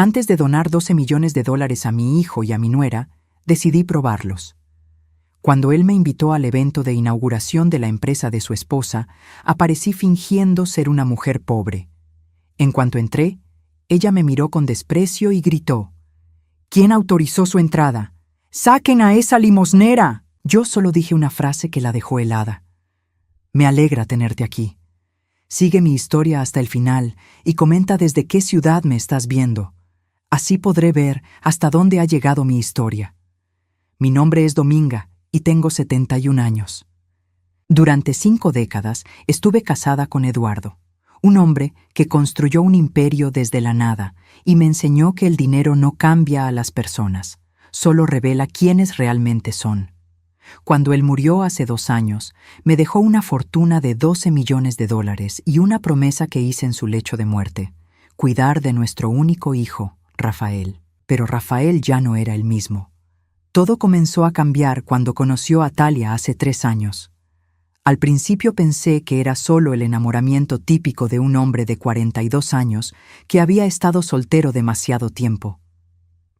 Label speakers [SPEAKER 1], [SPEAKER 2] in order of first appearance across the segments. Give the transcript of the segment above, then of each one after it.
[SPEAKER 1] Antes de donar 12 millones de dólares a mi hijo y a mi nuera, decidí probarlos. Cuando él me invitó al evento de inauguración de la empresa de su esposa, aparecí fingiendo ser una mujer pobre. En cuanto entré, ella me miró con desprecio y gritó: «¿Quién autorizó su entrada? ¡Saquen a esa limosnera!». Yo solo dije una frase que la dejó helada: «Me alegra tenerte aquí. Sigue mi historia hasta el final y comenta desde qué ciudad me estás viendo. Así podré ver hasta dónde ha llegado mi historia. Mi nombre es Dominga y tengo 71 años. Durante 5 décadas estuve casada con Eduardo, un hombre que construyó un imperio desde la nada y me enseñó que el dinero no cambia a las personas, solo revela quiénes realmente son. Cuando él murió hace 2 años, me dejó una fortuna de 12 millones de dólares y una promesa que hice en su lecho de muerte: cuidar de nuestro único hijo, Rafael. Pero Rafael ya no era el mismo. Todo comenzó a cambiar cuando conoció a Talia hace 3 años. Al principio pensé que era solo el enamoramiento típico de un hombre de 42 años que había estado soltero demasiado tiempo.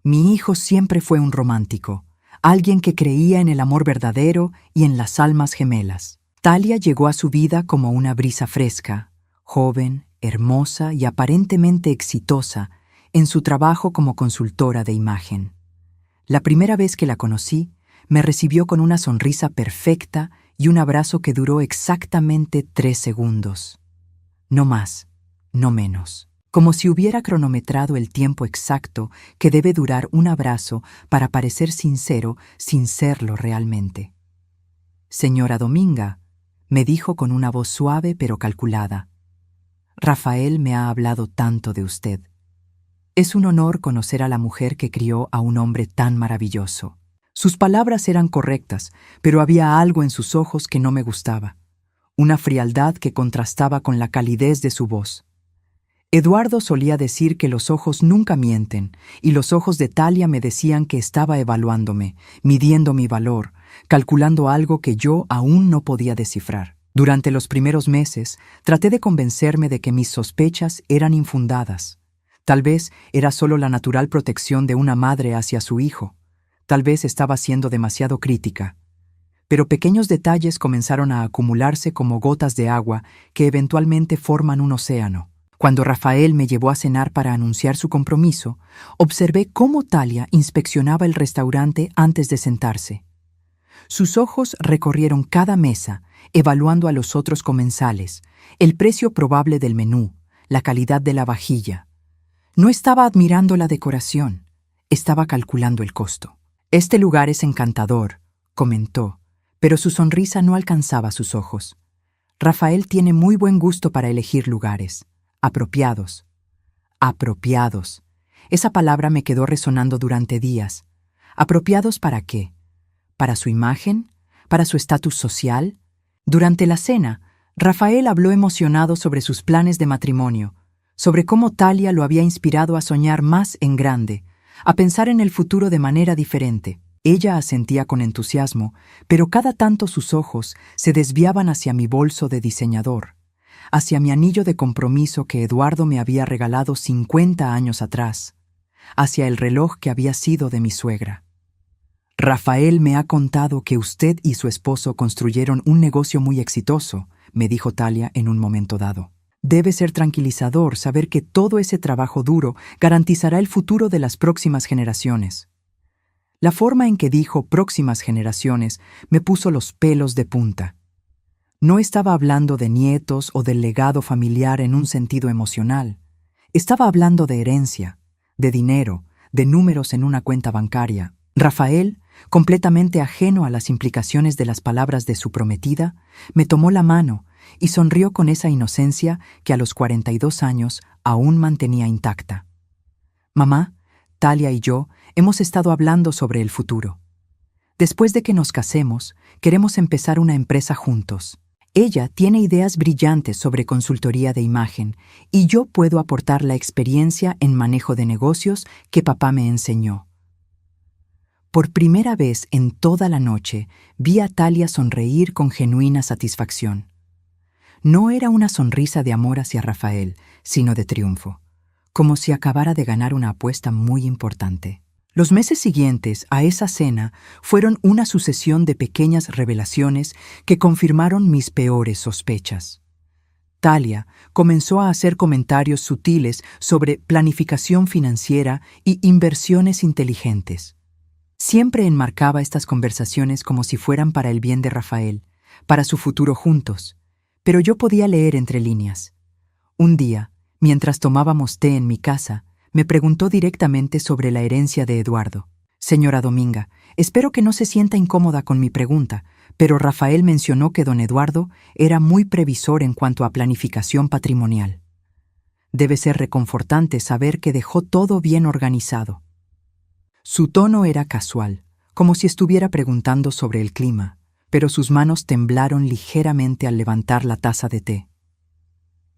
[SPEAKER 1] Mi hijo siempre fue un romántico, alguien que creía en el amor verdadero y en las almas gemelas. Talia llegó a su vida como una brisa fresca, joven, hermosa y aparentemente exitosa en su trabajo como consultora de imagen. La primera vez que la conocí, me recibió con una sonrisa perfecta y un abrazo que duró exactamente 3 segundos. No más, no menos. Como si hubiera cronometrado el tiempo exacto que debe durar un abrazo para parecer sincero sin serlo realmente. «Señora Dominga», me dijo con una voz suave pero calculada, «Rafael me ha hablado tanto de usted. Es un honor conocer a la mujer que crió a un hombre tan maravilloso». Sus palabras eran correctas, pero había algo en sus ojos que no me gustaba, una frialdad que contrastaba con la calidez de su voz. Eduardo solía decir que los ojos nunca mienten, y los ojos de Talia me decían que estaba evaluándome, midiendo mi valor, calculando algo que yo aún no podía descifrar. Durante los primeros meses, traté de convencerme de que mis sospechas eran infundadas. Tal vez era solo la natural protección de una madre hacia su hijo. Tal vez estaba siendo demasiado crítica. Pero pequeños detalles comenzaron a acumularse como gotas de agua que eventualmente forman un océano. Cuando Rafael me llevó a cenar para anunciar su compromiso, observé cómo Talia inspeccionaba el restaurante antes de sentarse. Sus ojos recorrieron cada mesa, evaluando a los otros comensales, el precio probable del menú, la calidad de la vajilla. No estaba admirando la decoración, estaba calculando el costo. «Este lugar es encantador», comentó, pero su sonrisa no alcanzaba sus ojos. «Rafael tiene muy buen gusto para elegir lugares. Apropiados». Apropiados. Esa palabra me quedó resonando durante días. ¿Apropiados para qué? ¿Para su imagen? ¿Para su estatus social? Durante la cena, Rafael habló emocionado sobre sus planes de matrimonio, sobre cómo Talia lo había inspirado a soñar más en grande, a pensar en el futuro de manera diferente. Ella asentía con entusiasmo, pero cada tanto sus ojos se desviaban hacia mi bolso de diseñador, hacia mi anillo de compromiso que Eduardo me había regalado 50 años atrás, hacia el reloj que había sido de mi suegra. «Rafael me ha contado que usted y su esposo construyeron un negocio muy exitoso», me dijo Talia en un momento dado. «Debe ser tranquilizador saber que todo ese trabajo duro garantizará el futuro de las próximas generaciones». La forma en que dijo «próximas generaciones» me puso los pelos de punta. No estaba hablando de nietos o del legado familiar en un sentido emocional. Estaba hablando de herencia, de dinero, de números en una cuenta bancaria. Rafael, completamente ajeno a las implicaciones de las palabras de su prometida, me tomó la mano y sonrió con esa inocencia que a los 42 años aún mantenía intacta. «Mamá, Talia y yo hemos estado hablando sobre el futuro. Después de que nos casemos, queremos empezar una empresa juntos. Ella tiene ideas brillantes sobre consultoría de imagen y yo puedo aportar la experiencia en manejo de negocios que papá me enseñó». Por primera vez en toda la noche vi a Talia sonreír con genuina satisfacción. No era una sonrisa de amor hacia Rafael, sino de triunfo, como si acabara de ganar una apuesta muy importante. Los meses siguientes a esa cena fueron una sucesión de pequeñas revelaciones que confirmaron mis peores sospechas. Talia comenzó a hacer comentarios sutiles sobre planificación financiera y inversiones inteligentes. Siempre enmarcaba estas conversaciones como si fueran para el bien de Rafael, para su futuro juntos, pero yo podía leer entre líneas. Un día, mientras tomábamos té en mi casa, me preguntó directamente sobre la herencia de Eduardo. Señora Dominga, espero que no se sienta incómoda con mi pregunta, pero Rafael mencionó que don Eduardo era muy previsor en cuanto a planificación patrimonial. Debe ser reconfortante saber que dejó todo bien organizado. Su tono era casual, como si estuviera preguntando sobre el clima, pero sus manos temblaron ligeramente al levantar la taza de té.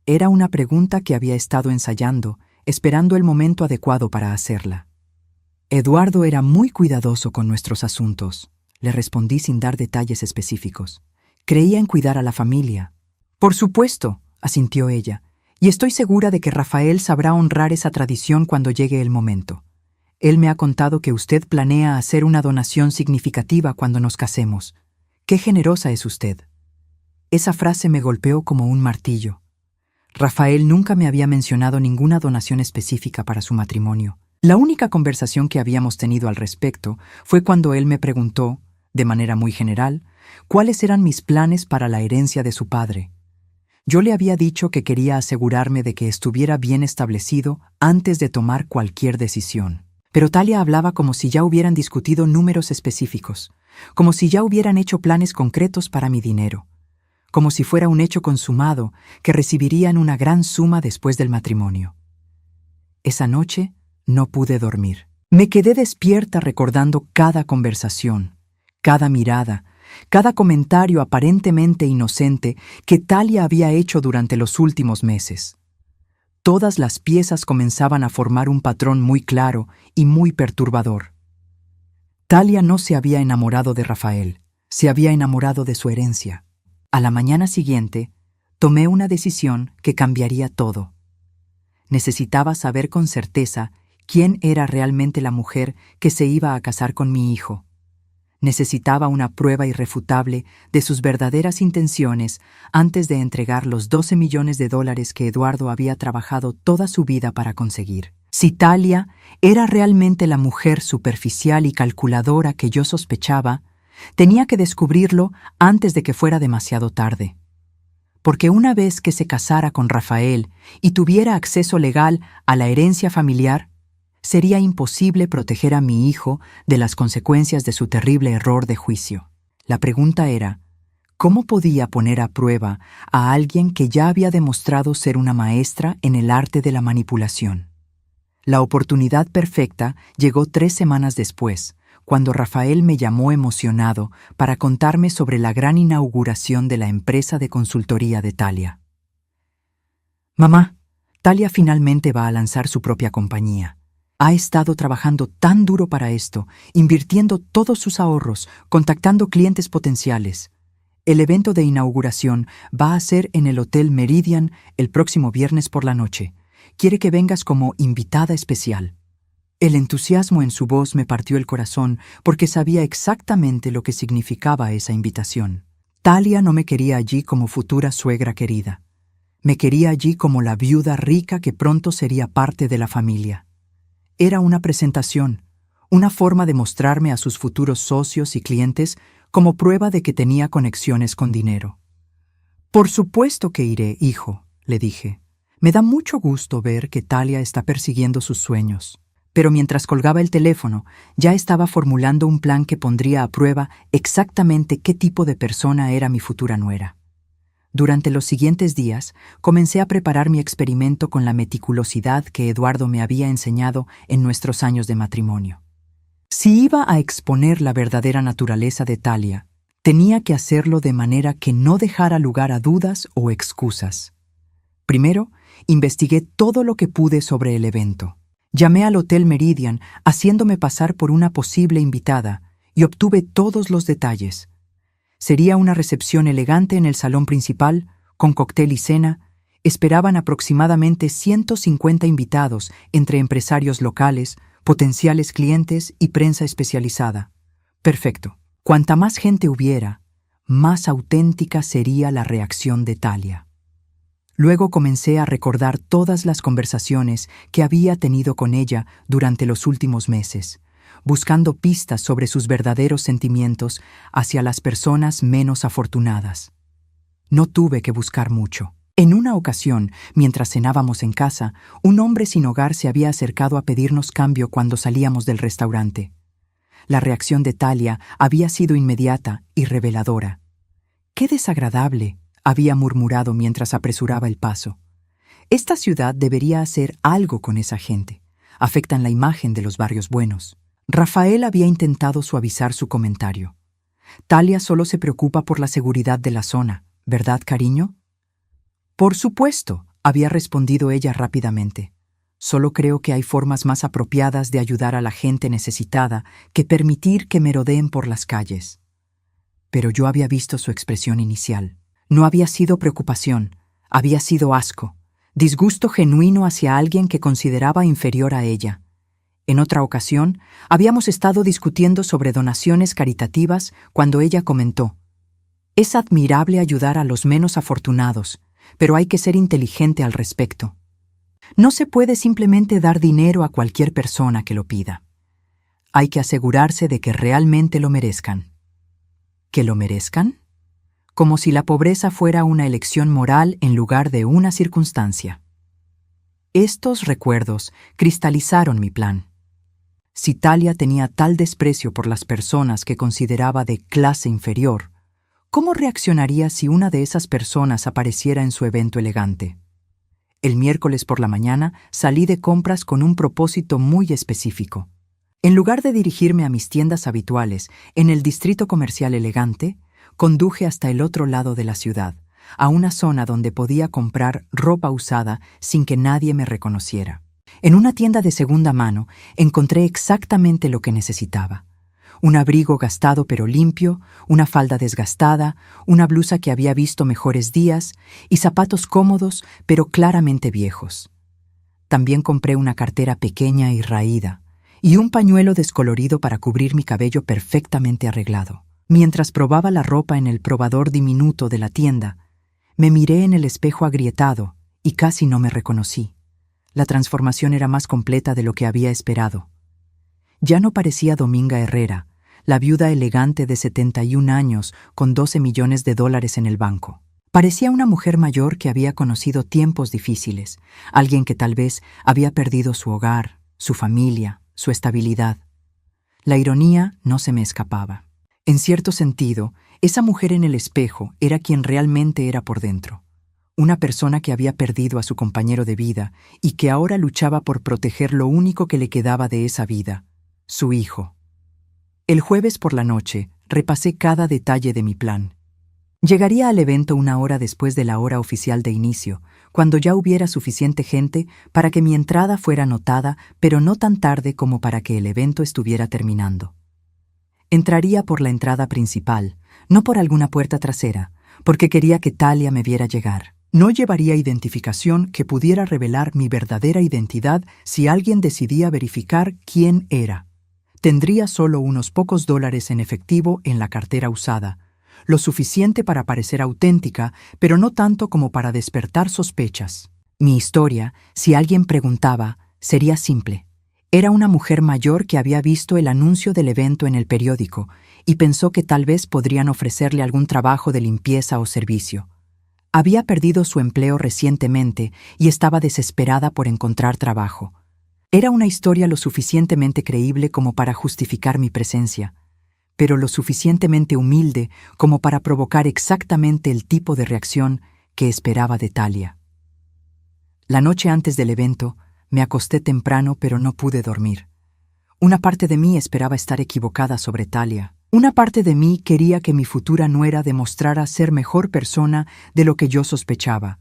[SPEAKER 1] Era una pregunta que había estado ensayando, esperando el momento adecuado para hacerla. Eduardo era muy cuidadoso con nuestros asuntos, le respondí sin dar detalles específicos. Creía en cuidar a la familia. Por supuesto, asintió ella, y estoy segura de que Rafael sabrá honrar esa tradición cuando llegue el momento. Él me ha contado que usted planea hacer una donación significativa cuando nos casemos. ¡Qué generosa es usted! Esa frase me golpeó como un martillo. Rafael nunca me había mencionado ninguna donación específica para su matrimonio. La única conversación que habíamos tenido al respecto fue cuando él me preguntó, de manera muy general, cuáles eran mis planes para la herencia de su padre. Yo le había dicho que quería asegurarme de que estuviera bien establecido antes de tomar cualquier decisión. Pero Talia hablaba como si ya hubieran discutido números específicos, como si ya hubieran hecho planes concretos para mi dinero, como si fuera un hecho consumado que recibirían una gran suma después del matrimonio. Esa noche no pude dormir. Me quedé despierta recordando cada conversación, cada mirada, cada comentario aparentemente inocente que Talia había hecho durante los últimos meses. Todas las piezas comenzaban a formar un patrón muy claro y muy perturbador. Talia no se había enamorado de Rafael, se había enamorado de su herencia. A la mañana siguiente, tomé una decisión que cambiaría todo. Necesitaba saber con certeza quién era realmente la mujer que se iba a casar con mi hijo. Necesitaba una prueba irrefutable de sus verdaderas intenciones antes de entregar los $12 millones que Eduardo había trabajado toda su vida para conseguir. Si Talia era realmente la mujer superficial y calculadora que yo sospechaba, tenía que descubrirlo antes de que fuera demasiado tarde. Porque una vez que se casara con Rafael y tuviera acceso legal a la herencia familiar, sería imposible proteger a mi hijo de las consecuencias de su terrible error de juicio. La pregunta era, ¿cómo podía poner a prueba a alguien que ya había demostrado ser una maestra en el arte de la manipulación? La oportunidad perfecta llegó 3 semanas después, cuando Rafael me llamó emocionado para contarme sobre la gran inauguración de la empresa de consultoría de Talia. Mamá, Talia finalmente va a lanzar su propia compañía. Ha estado trabajando tan duro para esto, invirtiendo todos sus ahorros, contactando clientes potenciales. El evento de inauguración va a ser en el Hotel Meridian el próximo viernes por la noche. Quiere que vengas como invitada especial. El entusiasmo en su voz me partió el corazón porque sabía exactamente lo que significaba esa invitación. Talia no me quería allí como futura suegra querida. Me quería allí como la viuda rica que pronto sería parte de la familia. Era una presentación, una forma de mostrarme a sus futuros socios y clientes como prueba de que tenía conexiones con dinero. Por supuesto que iré, hijo, le dije. Me da mucho gusto ver que Talia está persiguiendo sus sueños. Pero mientras colgaba el teléfono, ya estaba formulando un plan que pondría a prueba exactamente qué tipo de persona era mi futura nuera. Durante los siguientes días, comencé a preparar mi experimento con la meticulosidad que Eduardo me había enseñado en nuestros años de matrimonio. Si iba a exponer la verdadera naturaleza de Talia, tenía que hacerlo de manera que no dejara lugar a dudas o excusas. Primero, investigué todo lo que pude sobre el evento. Llamé al Hotel Meridian haciéndome pasar por una posible invitada y obtuve todos los detalles. Sería una recepción elegante en el salón principal, con cóctel y cena, Esperaban aproximadamente 150 invitados entre empresarios locales, potenciales clientes y prensa especializada. Perfecto. Cuanta más gente hubiera, más auténtica sería la reacción de Talia. Luego comencé a recordar todas las conversaciones que había tenido con ella durante los últimos meses, buscando pistas sobre sus verdaderos sentimientos hacia las personas menos afortunadas. No tuve que buscar mucho. En una ocasión, mientras cenábamos en casa, un hombre sin hogar se había acercado a pedirnos cambio cuando salíamos del restaurante. La reacción de Talia había sido inmediata y reveladora. «Qué desagradable», había murmurado mientras apresuraba el paso. «Esta ciudad debería hacer algo con esa gente. Afectan la imagen de los barrios buenos». Rafael había intentado suavizar su comentario. «Talia solo se preocupa por la seguridad de la zona, ¿verdad, cariño?» «Por supuesto», había respondido ella rápidamente. «Solo creo que hay formas más apropiadas de ayudar a la gente necesitada que permitir que merodeen por las calles». Pero yo había visto su expresión inicial. No había sido preocupación, había sido asco, disgusto genuino hacia alguien que consideraba inferior a ella. En otra ocasión, habíamos estado discutiendo sobre donaciones caritativas cuando ella comentó: «Es admirable ayudar a los menos afortunados, pero hay que ser inteligente al respecto. No se puede simplemente dar dinero a cualquier persona que lo pida. Hay que asegurarse de que realmente lo merezcan». ¿Que lo merezcan? Como si la pobreza fuera una elección moral en lugar de una circunstancia. Estos recuerdos cristalizaron mi plan. Si Talia tenía tal desprecio por las personas que consideraba de clase inferior, ¿cómo reaccionaría si una de esas personas apareciera en su evento elegante? El miércoles por la mañana salí de compras con un propósito muy específico. En lugar de dirigirme a mis tiendas habituales en el distrito comercial elegante, conduje hasta el otro lado de la ciudad, a una zona donde podía comprar ropa usada sin que nadie me reconociera. En una tienda de segunda mano encontré exactamente lo que necesitaba. Un abrigo gastado pero limpio, una falda desgastada, una blusa que había visto mejores días y zapatos cómodos pero claramente viejos. También compré una cartera pequeña y raída y un pañuelo descolorido para cubrir mi cabello perfectamente arreglado. Mientras probaba la ropa en el probador diminuto de la tienda, me miré en el espejo agrietado y casi no me reconocí. La transformación era más completa de lo que había esperado. Ya no parecía Dominga Herrera, la viuda elegante de 71 años con $12 millones en el banco. Parecía una mujer mayor que había conocido tiempos difíciles, alguien que tal vez había perdido su hogar, su familia, su estabilidad. La ironía no se me escapaba. En cierto sentido, esa mujer en el espejo era quien realmente era por dentro. Una persona que había perdido a su compañero de vida y que ahora luchaba por proteger lo único que le quedaba de esa vida, su hijo. El jueves por la noche repasé cada detalle de mi plan. Llegaría al evento 1 hora después de la hora oficial de inicio, cuando ya hubiera suficiente gente para que mi entrada fuera notada, pero no tan tarde como para que el evento estuviera terminando. Entraría por la entrada principal, no por alguna puerta trasera, porque quería que Talia me viera llegar. No llevaría identificación que pudiera revelar mi verdadera identidad si alguien decidía verificar quién era. Tendría solo unos pocos dólares en efectivo en la cartera usada, lo suficiente para parecer auténtica, pero no tanto como para despertar sospechas. Mi historia, si alguien preguntaba, sería simple. Era una mujer mayor que había visto el anuncio del evento en el periódico y pensó que tal vez podrían ofrecerle algún trabajo de limpieza o servicio. Había perdido su empleo recientemente y estaba desesperada por encontrar trabajo. Era una historia lo suficientemente creíble como para justificar mi presencia, pero lo suficientemente humilde como para provocar exactamente el tipo de reacción que esperaba de Talia. La noche antes del evento, me acosté temprano pero no pude dormir. Una parte de mí esperaba estar equivocada sobre Talia. Una parte de mí quería que mi futura nuera demostrara ser mejor persona de lo que yo sospechaba,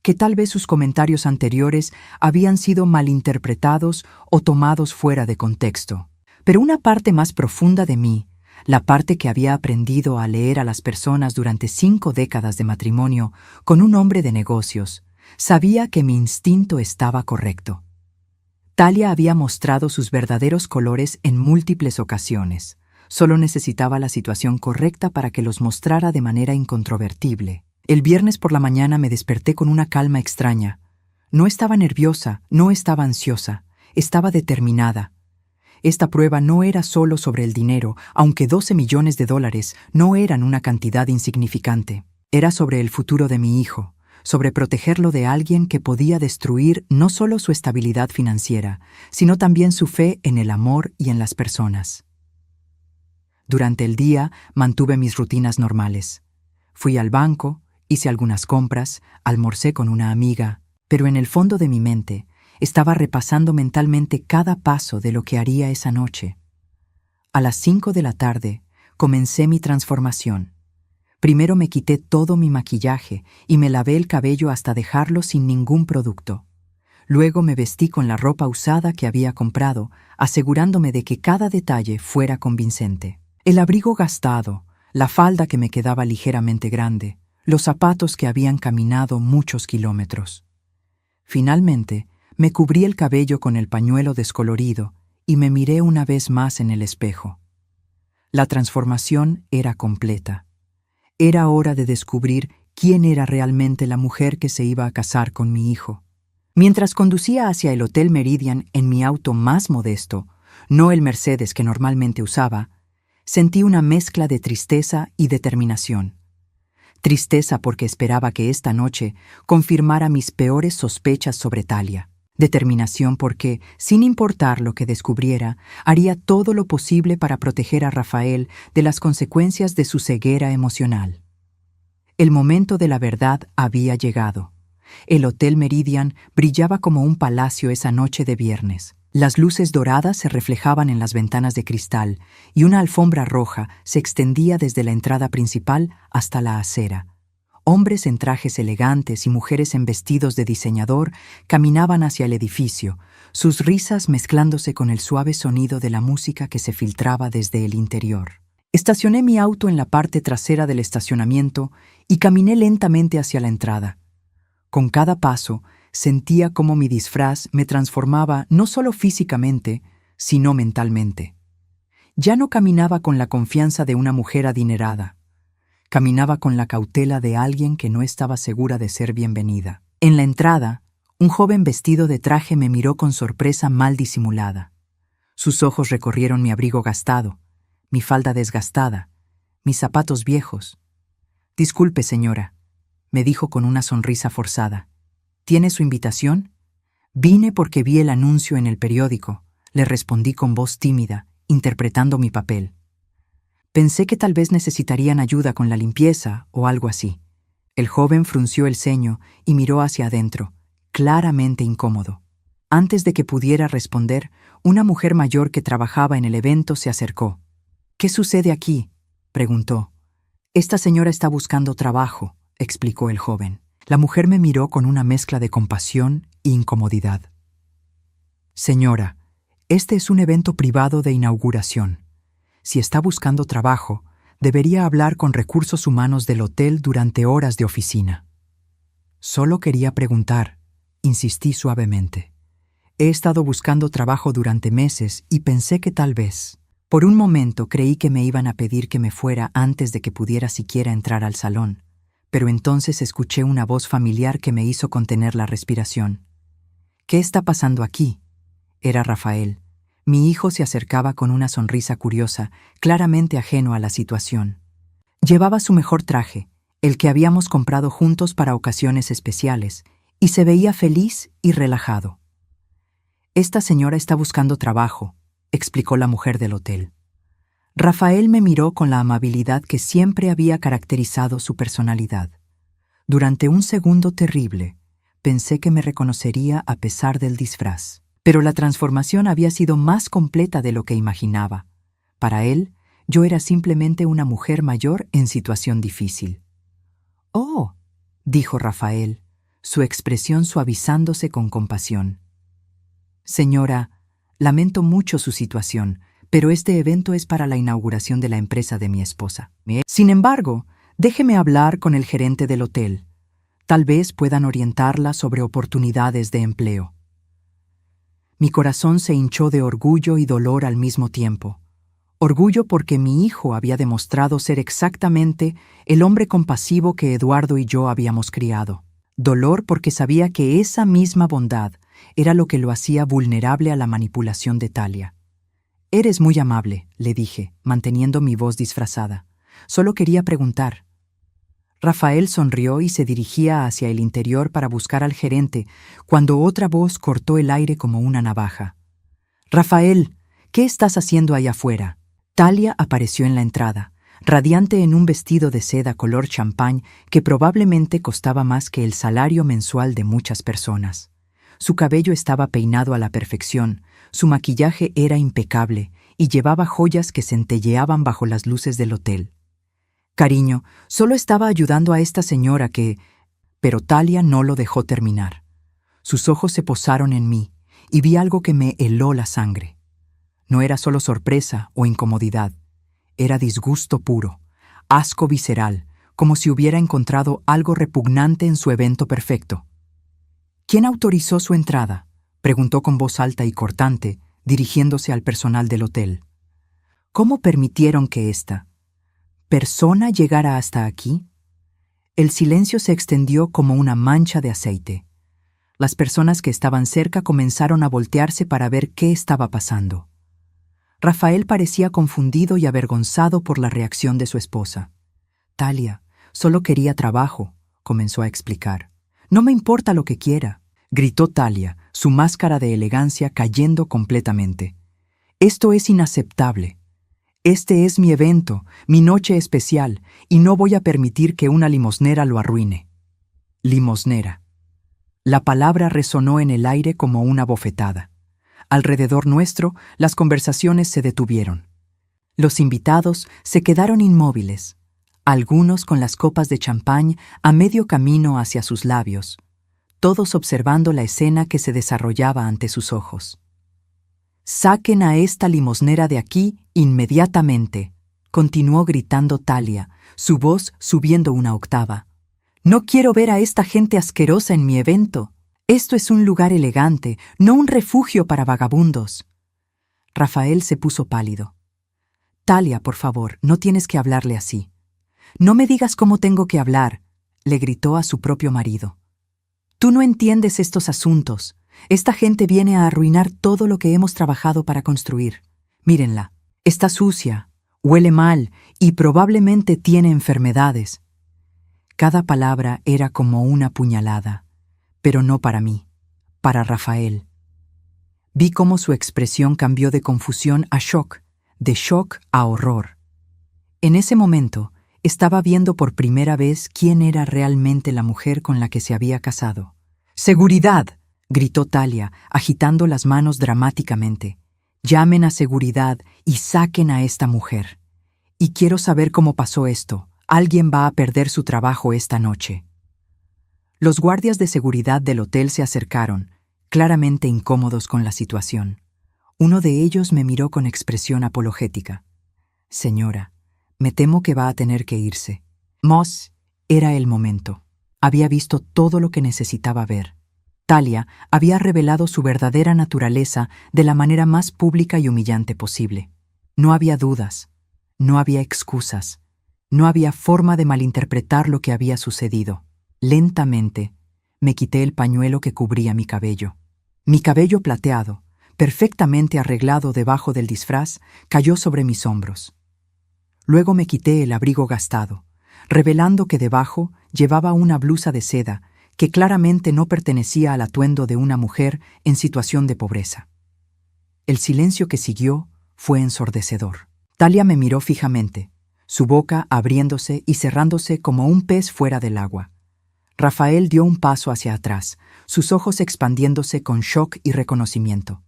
[SPEAKER 1] que tal vez sus comentarios anteriores habían sido malinterpretados o tomados fuera de contexto. Pero una parte más profunda de mí, la parte que había aprendido a leer a las personas durante 5 décadas de matrimonio con un hombre de negocios, Sabía que mi instinto estaba correcto. Talia había mostrado sus verdaderos colores en múltiples ocasiones. Solo necesitaba la situación correcta para que los mostrara de manera incontrovertible. El viernes por la mañana me desperté con una calma extraña. No estaba nerviosa, no estaba ansiosa, estaba determinada. Esta prueba no era solo sobre el dinero, aunque 12 millones de dólares no eran una cantidad insignificante. Era sobre el futuro de mi hijo, sobre protegerlo de alguien que podía destruir no solo su estabilidad financiera, sino también su fe en el amor y en las personas. Durante el día mantuve mis rutinas normales. Fui al banco, hice algunas compras, almorcé con una amiga, pero en el fondo de mi mente estaba repasando mentalmente cada paso de lo que haría esa noche. A las 5 de la tarde comencé mi transformación. Primero me quité todo mi maquillaje y me lavé el cabello hasta dejarlo sin ningún producto. Luego me vestí con la ropa usada que había comprado, asegurándome de que cada detalle fuera convincente. El abrigo gastado, la falda que me quedaba ligeramente grande, los zapatos que habían caminado muchos kilómetros. Finalmente, me cubrí el cabello con el pañuelo descolorido y me miré una vez más en el espejo. La transformación era completa. Era hora de descubrir quién era realmente la mujer que se iba a casar con mi hijo. Mientras conducía hacia el Hotel Meridian en mi auto más modesto, no el Mercedes que normalmente usaba, sentí una mezcla de tristeza y determinación. Tristeza porque esperaba que esta noche confirmara mis peores sospechas sobre Talia. Determinación porque, sin importar lo que descubriera, haría todo lo posible para proteger a Rafael de las consecuencias de su ceguera emocional. El momento de la verdad había llegado. El Hotel Meridian brillaba como un palacio esa noche de viernes. Las luces doradas se reflejaban en las ventanas de cristal y una alfombra roja se extendía desde la entrada principal hasta la acera. Hombres en trajes elegantes y mujeres en vestidos de diseñador caminaban hacia el edificio, sus risas mezclándose con el suave sonido de la música que se filtraba desde el interior. Estacioné mi auto en la parte trasera del estacionamiento y caminé lentamente hacia la entrada. Con cada paso, sentía cómo mi disfraz me transformaba no solo físicamente, sino mentalmente. Ya no caminaba con la confianza de una mujer adinerada. Caminaba con la cautela de alguien que no estaba segura de ser bienvenida. En la entrada, un joven vestido de traje me miró con sorpresa mal disimulada. Sus ojos recorrieron mi abrigo gastado, mi falda desgastada, mis zapatos viejos. «Disculpe, señora», me dijo con una sonrisa forzada. «¿Tiene su invitación?» «Vine porque vi el anuncio en el periódico», le respondí con voz tímida, interpretando mi papel. Pensé que tal vez necesitarían ayuda con la limpieza o algo así. El joven frunció el ceño y miró hacia adentro, claramente incómodo. Antes de que pudiera responder, una mujer mayor que trabajaba en el evento se acercó. «¿Qué sucede aquí?», preguntó. «Esta señora está buscando trabajo», explicó el joven. La mujer me miró con una mezcla de compasión e incomodidad. «Señora, este es un evento privado de inauguración. Si está buscando trabajo, debería hablar con recursos humanos del hotel durante horas de oficina». «Solo quería preguntar», insistí suavemente. «He estado buscando trabajo durante meses y pensé que tal vez». Por un momento creí que me iban a pedir que me fuera antes de que pudiera siquiera entrar al salón, pero entonces escuché una voz familiar que me hizo contener la respiración. «¿Qué está pasando aquí?». Era Rafael. Mi hijo se acercaba con una sonrisa curiosa, claramente ajeno a la situación. Llevaba su mejor traje, el que habíamos comprado juntos para ocasiones especiales, y se veía feliz y relajado. «Esta señora está buscando trabajo», explicó la mujer del hotel. Rafael me miró con la amabilidad que siempre había caracterizado su personalidad. Durante un segundo terrible, pensé que me reconocería a pesar del disfraz. Pero la transformación había sido más completa de lo que imaginaba. Para él, yo era simplemente una mujer mayor en situación difícil. «Oh», dijo Rafael, su expresión suavizándose con compasión. «Señora, lamento mucho su situación, pero este evento es para la inauguración de la empresa de mi esposa. Sin embargo, déjeme hablar con el gerente del hotel. Tal vez puedan orientarla sobre oportunidades de empleo. Mi corazón se hinchó de orgullo y dolor al mismo tiempo. Orgullo porque mi hijo había demostrado ser exactamente el hombre compasivo que Eduardo y yo habíamos criado. Dolor porque sabía que esa misma bondad era lo que lo hacía vulnerable a la manipulación de Talia. «Eres muy amable», le dije, manteniendo mi voz disfrazada. «Solo quería preguntar». Rafael sonrió y se dirigía hacia el interior para buscar al gerente, cuando otra voz cortó el aire como una navaja. «Rafael, ¿qué estás haciendo allá afuera?» Talia apareció en la entrada, radiante en un vestido de seda color champán que probablemente costaba más que el salario mensual de muchas personas. Su cabello estaba peinado a la perfección, su maquillaje era impecable y llevaba joyas que centelleaban bajo las luces del hotel. «Cariño, solo estaba ayudando a esta señora que...» Pero Talia no lo dejó terminar. Sus ojos se posaron en mí y vi algo que me heló la sangre. No era solo sorpresa o incomodidad, era disgusto puro, asco visceral, como si hubiera encontrado algo repugnante en su evento perfecto. «¿Quién autorizó su entrada?», preguntó con voz alta y cortante, dirigiéndose al personal del hotel. «¿Cómo permitieron que esta persona llegara hasta aquí?» El silencio se extendió como una mancha de aceite. Las personas que estaban cerca comenzaron a voltearse para ver qué estaba pasando. Rafael parecía confundido y avergonzado por la reacción de su esposa. «Talia, solo quería trabajo», comenzó a explicar. «No me importa lo que quiera», gritó Talia, su máscara de elegancia cayendo completamente. «Esto es inaceptable. Este es mi evento, mi noche especial, y no voy a permitir que una limosnera lo arruine». Limosnera. La palabra resonó en el aire como una bofetada. Alrededor nuestro, las conversaciones se detuvieron. Los invitados se quedaron inmóviles, algunos con las copas de champán a medio camino hacia sus labios, todos observando la escena que se desarrollaba ante sus ojos. «Saquen a esta limosnera de aquí inmediatamente», continuó gritando Talia, su voz subiendo una octava. «No quiero ver a esta gente asquerosa en mi evento. Esto es un lugar elegante, no un refugio para vagabundos». Rafael se puso pálido. «Talia, por favor, no tienes que hablarle así». «No me digas cómo tengo que hablar», le gritó a su propio marido. «Tú no entiendes estos asuntos. Esta gente viene a arruinar todo lo que hemos trabajado para construir. Mírenla, está sucia, huele mal y probablemente tiene enfermedades». Cada palabra era como una puñalada. Pero no para mí, para Rafael. Vi cómo su expresión cambió de confusión a shock, de shock a horror. En ese momento, estaba viendo por primera vez quién era realmente la mujer con la que se había casado. «¡Seguridad!», gritó Talia, agitando las manos dramáticamente. «Llamen a seguridad y saquen a esta mujer. Y quiero saber cómo pasó esto. Alguien va a perder su trabajo esta noche». Los guardias de seguridad del hotel se acercaron, claramente incómodos con la situación. Uno de ellos me miró con expresión apologética. «Señora, me temo que va a tener que irse». Moss, era el momento. Había visto todo lo que necesitaba ver. Talia había revelado su verdadera naturaleza de la manera más pública y humillante posible. No había dudas, no había excusas, no había forma de malinterpretar lo que había sucedido. Lentamente, me quité el pañuelo que cubría mi cabello. Mi cabello plateado, perfectamente arreglado debajo del disfraz, cayó sobre mis hombros. Luego me quité el abrigo gastado, revelando que debajo llevaba una blusa de seda que claramente no pertenecía al atuendo de una mujer en situación de pobreza. El silencio que siguió fue ensordecedor. Talia me miró fijamente, su boca abriéndose y cerrándose como un pez fuera del agua. Rafael dio un paso hacia atrás, sus ojos expandiéndose con shock y reconocimiento.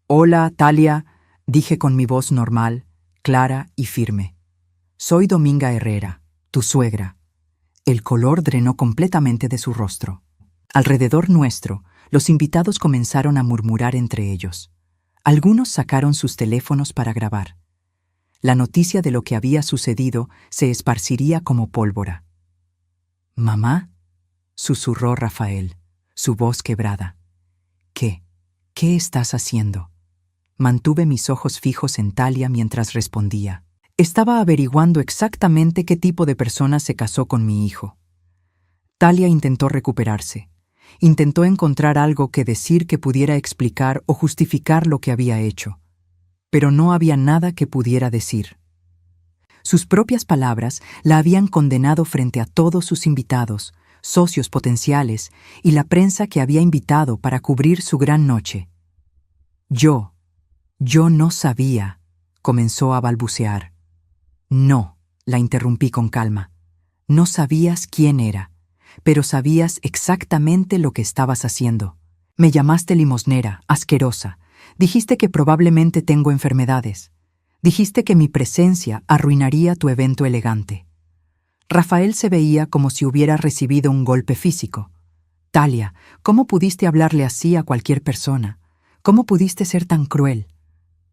[SPEAKER 1] «Hola, Talia», dije con mi voz normal, clara y firme. «Soy Dominga Herrera, tu suegra». El color drenó completamente de su rostro. Alrededor nuestro, los invitados comenzaron a murmurar entre ellos. Algunos sacaron sus teléfonos para grabar. La noticia de lo que había sucedido se esparciría como pólvora. «¿Mamá?», susurró Rafael, su voz quebrada. ¿Qué? ¿Qué estás haciendo? Mantuve mis ojos fijos en Talia mientras respondía. Estaba averiguando exactamente qué tipo de persona se casó con mi hijo. Talia intentó recuperarse. Intentó encontrar algo que decir que pudiera explicar o justificar lo que había hecho. Pero no había nada que pudiera decir. Sus propias palabras la habían condenado frente a todos sus invitados, socios potenciales y la prensa que había invitado para cubrir su gran noche. Yo no sabía, comenzó a balbucear. No, la interrumpí con calma. No sabías quién era, pero sabías exactamente lo que estabas haciendo. Me llamaste limosnera, asquerosa. Dijiste que probablemente tengo enfermedades. Dijiste que mi presencia arruinaría tu evento elegante. Rafael se veía como si hubiera recibido un golpe físico. Talia, ¿cómo pudiste hablarle así a cualquier persona? ¿Cómo pudiste ser tan cruel?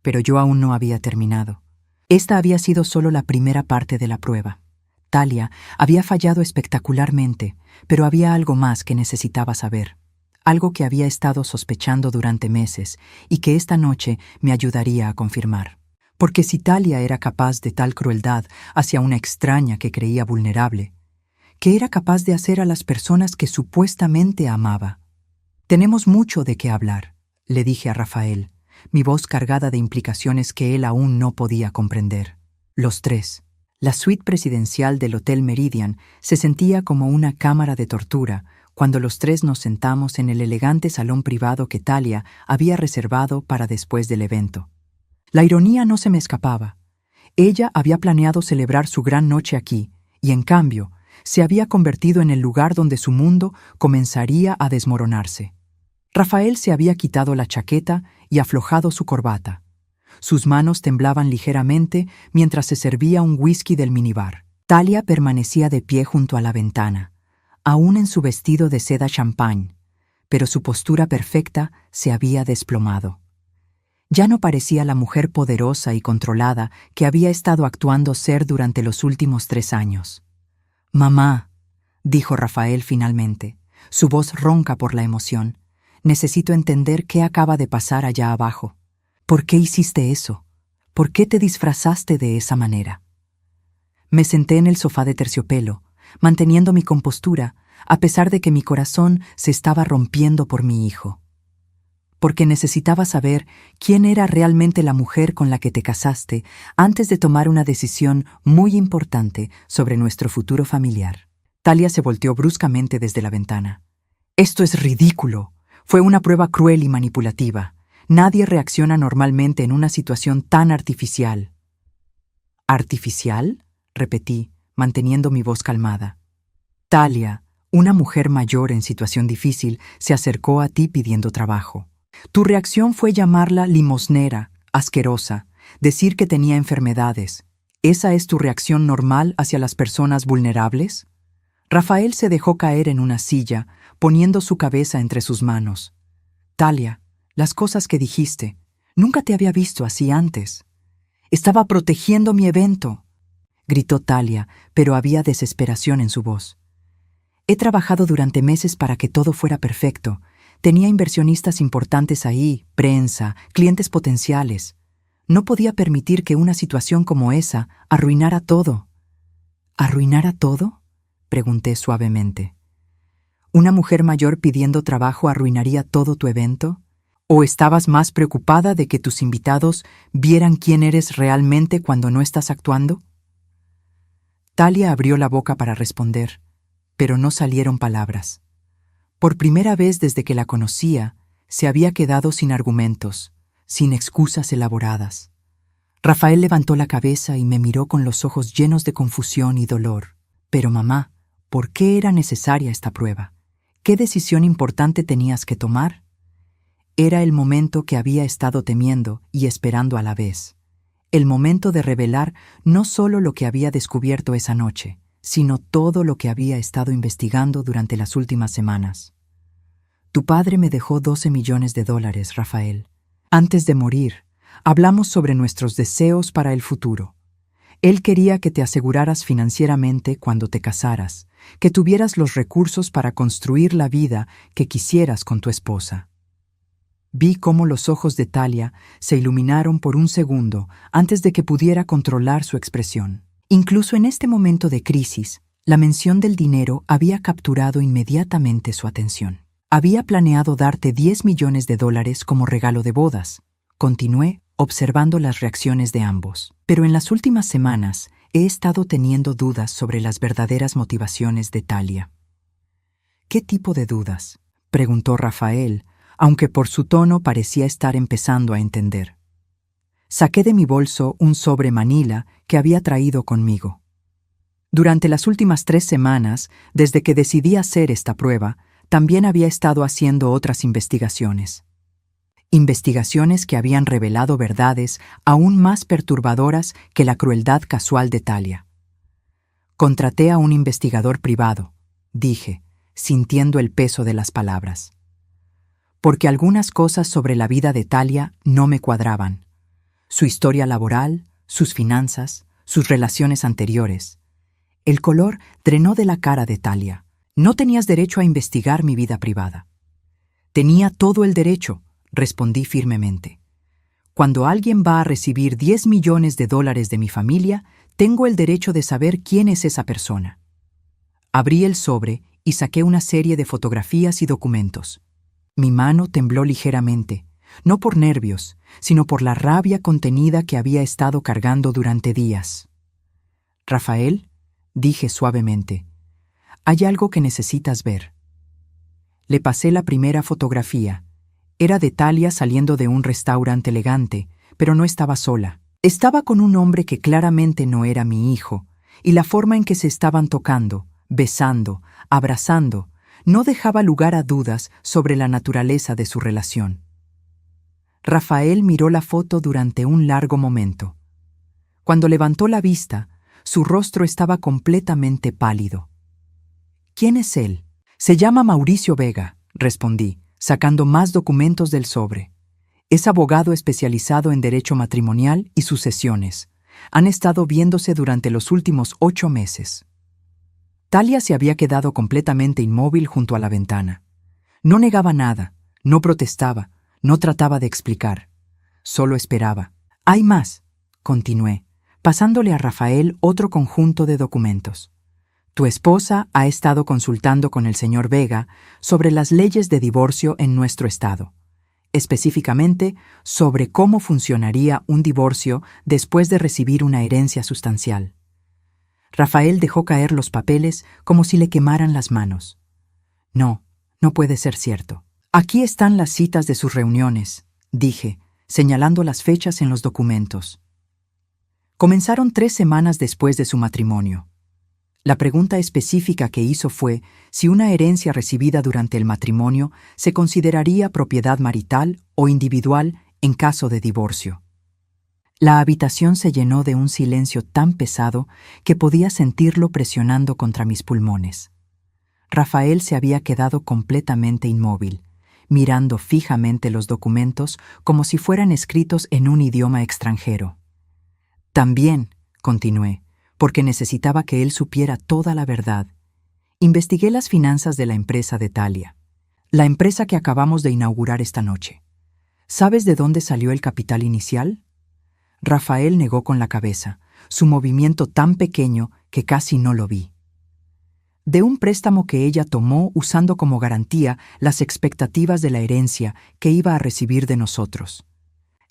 [SPEAKER 1] Pero yo aún no había terminado. Esta había sido solo la primera parte de la prueba. Talia había fallado espectacularmente, pero había algo más que necesitaba saber. Algo que había estado sospechando durante meses y que esta noche me ayudaría a confirmar. Porque si Talia era capaz de tal crueldad hacia una extraña que creía vulnerable, ¿qué era capaz de hacer a las personas que supuestamente amaba? Tenemos mucho de qué hablar, le dije a Rafael, mi voz cargada de implicaciones que él aún no podía comprender. Los tres. La suite presidencial del Hotel Meridian se sentía como una cámara de tortura cuando los tres nos sentamos en el elegante salón privado que Talia había reservado para después del evento. La ironía no se me escapaba. Ella había planeado celebrar su gran noche aquí, y en cambio, se había convertido en el lugar donde su mundo comenzaría a desmoronarse. Rafael se había quitado la chaqueta y aflojado su corbata. Sus manos temblaban ligeramente mientras se servía un whisky del minibar. Talia permanecía de pie junto a la ventana, aún en su vestido de seda champán, pero su postura perfecta se había desplomado. Ya no parecía la mujer poderosa y controlada que había estado actuando ser durante los últimos 3 años. «Mamá», dijo Rafael finalmente, su voz ronca por la emoción, «necesito entender qué acaba de pasar allá abajo. ¿Por qué hiciste eso? ¿Por qué te disfrazaste de esa manera?» Me senté en el sofá de terciopelo, manteniendo mi compostura, a pesar de que mi corazón se estaba rompiendo por mi hijo. Porque necesitaba saber quién era realmente la mujer con la que te casaste antes de tomar una decisión muy importante sobre nuestro futuro familiar. Talia se volteó bruscamente desde la ventana. «Esto es ridículo. Fue una prueba cruel y manipulativa. Nadie reacciona normalmente en una situación tan artificial». «¿Artificial?», repetí, manteniendo mi voz calmada. Talia, una mujer mayor en situación difícil, se acercó a ti pidiendo trabajo. Tu reacción fue llamarla limosnera, asquerosa, decir que tenía enfermedades. ¿Esa es tu reacción normal hacia las personas vulnerables? Rafael se dejó caer en una silla, poniendo su cabeza entre sus manos. Talia, las cosas que dijiste, nunca te había visto así antes. Estaba protegiendo mi evento, gritó Talia, pero había desesperación en su voz. He trabajado durante meses para que todo fuera perfecto. Tenía inversionistas importantes ahí, prensa, clientes potenciales. No podía permitir que una situación como esa arruinara todo. ¿Arruinara todo?, pregunté suavemente. ¿Una mujer mayor pidiendo trabajo arruinaría todo tu evento? ¿O estabas más preocupada de que tus invitados vieran quién eres realmente cuando no estás actuando? Talia abrió la boca para responder, pero no salieron palabras. Por primera vez desde que la conocía, se había quedado sin argumentos, sin excusas elaboradas. Rafael levantó la cabeza y me miró con los ojos llenos de confusión y dolor. Pero mamá, ¿por qué era necesaria esta prueba? ¿Qué decisión importante tenías que tomar? Era el momento que había estado temiendo y esperando a la vez. El momento de revelar no solo lo que había descubierto esa noche, sino todo lo que había estado investigando durante las últimas semanas. Tu padre me dejó $12 millones, Rafael. Antes de morir, hablamos sobre nuestros deseos para el futuro. Él quería que te aseguraras financieramente cuando te casaras, que tuvieras los recursos para construir la vida que quisieras con tu esposa. Vi cómo los ojos de Talia se iluminaron por un segundo antes de que pudiera controlar su expresión. Incluso en este momento de crisis, la mención del dinero había capturado inmediatamente su atención. Había planeado darte 10 millones de dólares como regalo de bodas. Continué observando las reacciones de ambos. Pero en las últimas semanas he estado teniendo dudas sobre las verdaderas motivaciones de Talia. ¿Qué tipo de dudas?, preguntó Rafael, aunque por su tono parecía estar empezando a entender. Saqué de mi bolso un sobre manila que había traído conmigo. Durante las últimas 3 semanas, desde que decidí hacer esta prueba, también había estado haciendo otras investigaciones. Investigaciones que habían revelado verdades aún más perturbadoras que la crueldad casual de Talia. Contraté a un investigador privado, dije, sintiendo el peso de las palabras. Porque algunas cosas sobre la vida de Talia no me cuadraban. Su historia laboral, sus finanzas, sus relaciones anteriores. El color drenó de la cara de Talia. No tenías derecho a investigar mi vida privada. Tenía todo el derecho, respondí firmemente. Cuando alguien va a recibir 10 millones de dólares de mi familia, tengo el derecho de saber quién es esa persona. Abrí el sobre y saqué una serie de fotografías y documentos. Mi mano tembló ligeramente, no por nervios, sino por la rabia contenida que había estado cargando durante días. Rafael, dije suavemente, hay algo que necesitas ver. Le pasé la primera fotografía. Era de Talia saliendo de un restaurante elegante, pero no estaba sola. Estaba con un hombre que claramente no era mi hijo, y la forma en que se estaban tocando, besando, abrazando, no dejaba lugar a dudas sobre la naturaleza de su relación. Rafael miró la foto durante un largo momento. Cuando levantó la vista, su rostro estaba completamente pálido. ¿Quién es él? Se llama Mauricio Vega, respondí, sacando más documentos del sobre. Es abogado especializado en derecho matrimonial y sucesiones. Han estado viéndose durante los últimos 8 meses. Talia se había quedado completamente inmóvil junto a la ventana. No negaba nada, no protestaba, no trataba de explicar. Solo esperaba. Hay más, continué, pasándole a Rafael otro conjunto de documentos. Tu esposa ha estado consultando con el señor Vega sobre las leyes de divorcio en nuestro estado, específicamente sobre cómo funcionaría un divorcio después de recibir una herencia sustancial. Rafael dejó caer los papeles como si le quemaran las manos. No puede ser cierto. Aquí están las citas de sus reuniones, dije, señalando las fechas en los documentos. Comenzaron 3 semanas después de su matrimonio. La pregunta específica que hizo fue si una herencia recibida durante el matrimonio se consideraría propiedad marital o individual en caso de divorcio. La habitación se llenó de un silencio tan pesado que podía sentirlo presionando contra mis pulmones. Rafael se había quedado completamente inmóvil, mirando fijamente los documentos como si fueran escritos en un idioma extranjero. También, continué, porque necesitaba que él supiera toda la verdad. Investigué las finanzas de la empresa de Talia, la empresa que acabamos de inaugurar esta noche. ¿Sabes de dónde salió el capital inicial? Rafael negó con la cabeza, su movimiento tan pequeño que casi no lo vi. De un préstamo que ella tomó usando como garantía las expectativas de la herencia que iba a recibir de nosotros.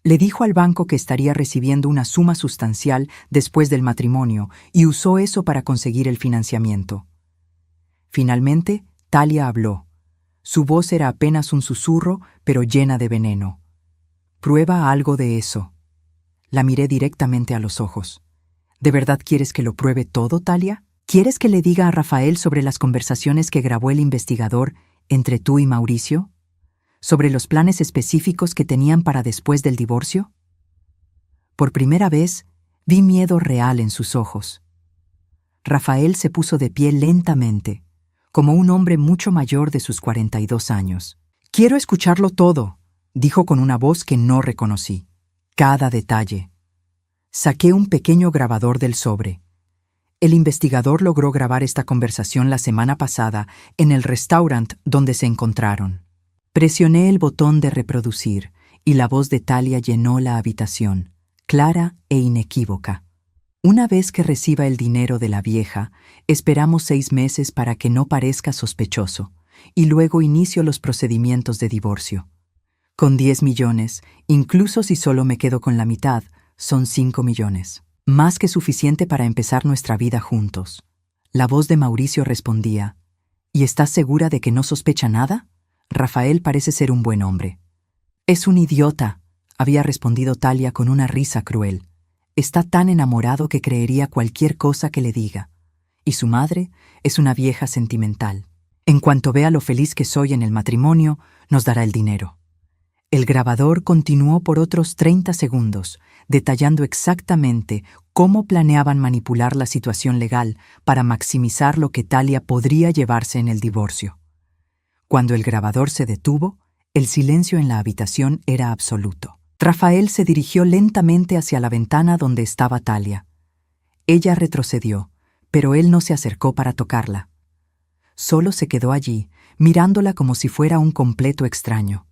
[SPEAKER 1] Le dijo al banco que estaría recibiendo una suma sustancial después del matrimonio y usó eso para conseguir el financiamiento. Finalmente, Talia habló. Su voz era apenas un susurro, pero llena de veneno. «Prueba algo de eso». La miré directamente a los ojos. ¿De verdad quieres que lo pruebe todo, Talia? ¿Quieres que le diga a Rafael sobre las conversaciones que grabó el investigador entre tú y Mauricio? ¿Sobre los planes específicos que tenían para después del divorcio? Por primera vez, vi miedo real en sus ojos. Rafael se puso de pie lentamente, como un hombre mucho mayor de sus 42 años. «Quiero escucharlo todo», dijo con una voz que no reconocí. «Cada detalle». Saqué un pequeño grabador del sobre. El investigador logró grabar esta conversación la semana pasada en el restaurante donde se encontraron. Presioné el botón de reproducir y la voz de Talia llenó la habitación, clara e inequívoca. Una vez que reciba el dinero de la vieja, esperamos 6 meses para que no parezca sospechoso, y luego inicio los procedimientos de divorcio. Con 10 millones, incluso si solo me quedo con la mitad, son 5 millones. Más que suficiente para empezar nuestra vida juntos. La voz de Mauricio respondía: ¿Y estás segura de que no sospecha nada? Rafael parece ser un buen hombre. Es un idiota, había respondido Talia con una risa cruel. Está tan enamorado que creería cualquier cosa que le diga. Y su madre es una vieja sentimental. En cuanto vea lo feliz que soy en el matrimonio, nos dará el dinero. El grabador continuó por otros 30 segundos, detallando exactamente cómo planeaban manipular la situación legal para maximizar lo que Talia podría llevarse en el divorcio. Cuando el grabador se detuvo, el silencio en la habitación era absoluto. Rafael se dirigió lentamente hacia la ventana donde estaba Talia. Ella retrocedió, pero él no se acercó para tocarla. Solo se quedó allí, mirándola como si fuera un completo extraño.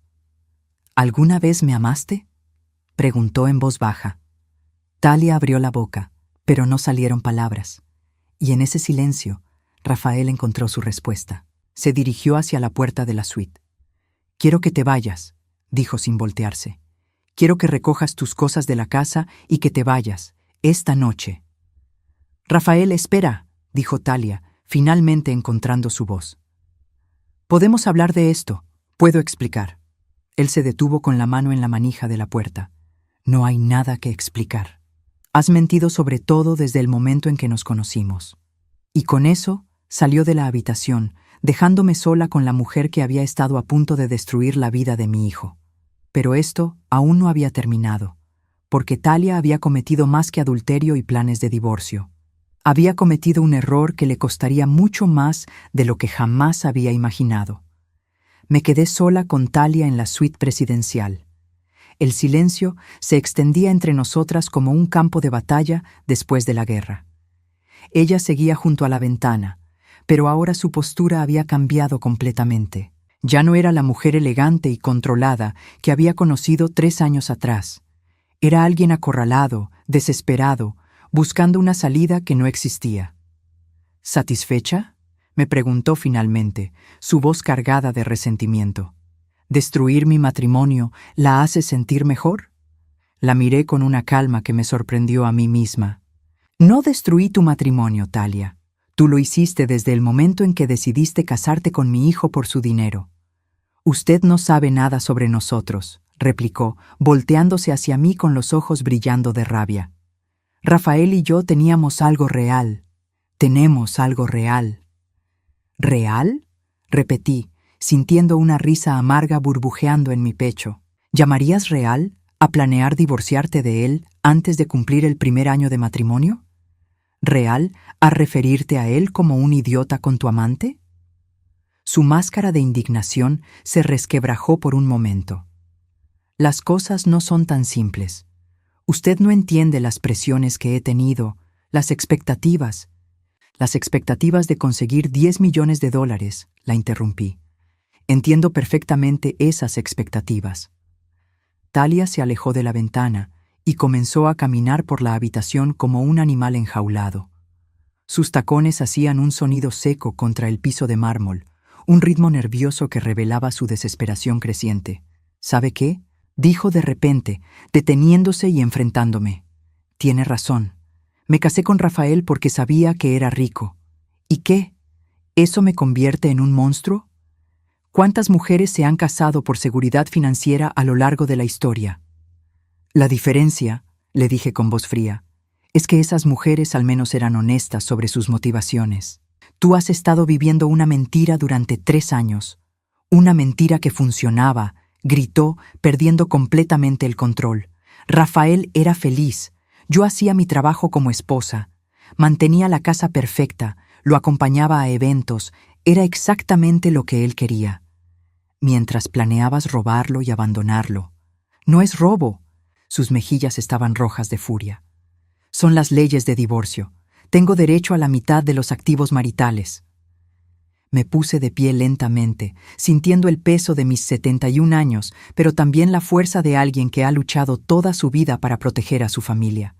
[SPEAKER 1] ¿Alguna vez me amaste?, preguntó en voz baja. Talia abrió la boca, pero no salieron palabras. Y en ese silencio, Rafael encontró su respuesta. Se dirigió hacia la puerta de la suite. «Quiero que te vayas», dijo sin voltearse. «Quiero que recojas tus cosas de la casa y que te vayas, esta noche». «Rafael, espera», dijo Talia, finalmente encontrando su voz. «Podemos hablar de esto. Puedo explicar». Él se detuvo con la mano en la manija de la puerta. «No hay nada que explicar. Has mentido sobre todo desde el momento en que nos conocimos». Y con eso salió de la habitación, dejándome sola con la mujer que había estado a punto de destruir la vida de mi hijo. Pero esto aún no había terminado, porque Talia había cometido más que adulterio y planes de divorcio. Había cometido un error que le costaría mucho más de lo que jamás había imaginado. Me quedé sola con Talia en la suite presidencial. El silencio se extendía entre nosotras como un campo de batalla después de la guerra. Ella seguía junto a la ventana, pero ahora su postura había cambiado completamente. Ya no era la mujer elegante y controlada que había conocido 3 años atrás. Era alguien acorralado, desesperado, buscando una salida que no existía. ¿Satisfecha?, me preguntó finalmente, su voz cargada de resentimiento. ¿Destruir mi matrimonio la hace sentir mejor? La miré con una calma que me sorprendió a mí misma. No destruí tu matrimonio, Talia. Tú lo hiciste desde el momento en que decidiste casarte con mi hijo por su dinero. Usted no sabe nada sobre nosotros, replicó, volteándose hacia mí con los ojos brillando de rabia. Rafael y yo teníamos algo real. Tenemos algo real. ¿Real?, repetí, sintiendo una risa amarga burbujeando en mi pecho. ¿Llamarías real a planear divorciarte de él antes de cumplir el primer año de matrimonio? ¿Real a referirte a él como un idiota con tu amante? Su máscara de indignación se resquebrajó por un momento. Las cosas no son tan simples. Usted no entiende las presiones que he tenido, las expectativas de conseguir 10 millones de dólares, la interrumpí. Entiendo perfectamente esas expectativas. Talia se alejó de la ventana y comenzó a caminar por la habitación como un animal enjaulado. Sus tacones hacían un sonido seco contra el piso de mármol, un ritmo nervioso que revelaba su desesperación creciente. ¿Sabe qué?, dijo de repente, deteniéndose y enfrentándome. Tiene razón. Me casé con Rafael porque sabía que era rico. ¿Y qué? ¿Eso me convierte en un monstruo? ¿Cuántas mujeres se han casado por seguridad financiera a lo largo de la historia? La diferencia, le dije con voz fría, es que esas mujeres al menos eran honestas sobre sus motivaciones. Tú has estado viviendo una mentira durante 3 años. Una mentira que funcionaba, gritó, perdiendo completamente el control. Rafael era feliz. Yo hacía mi trabajo como esposa. Mantenía la casa perfecta, lo acompañaba a eventos. Era exactamente lo que él quería. Mientras planeabas robarlo y abandonarlo. No es robo. Sus mejillas estaban rojas de furia. Son las leyes de divorcio. Tengo derecho a la mitad de los activos maritales. Me puse de pie lentamente, sintiendo el peso de mis 71 años, pero también la fuerza de alguien que ha luchado toda su vida para proteger a su familia.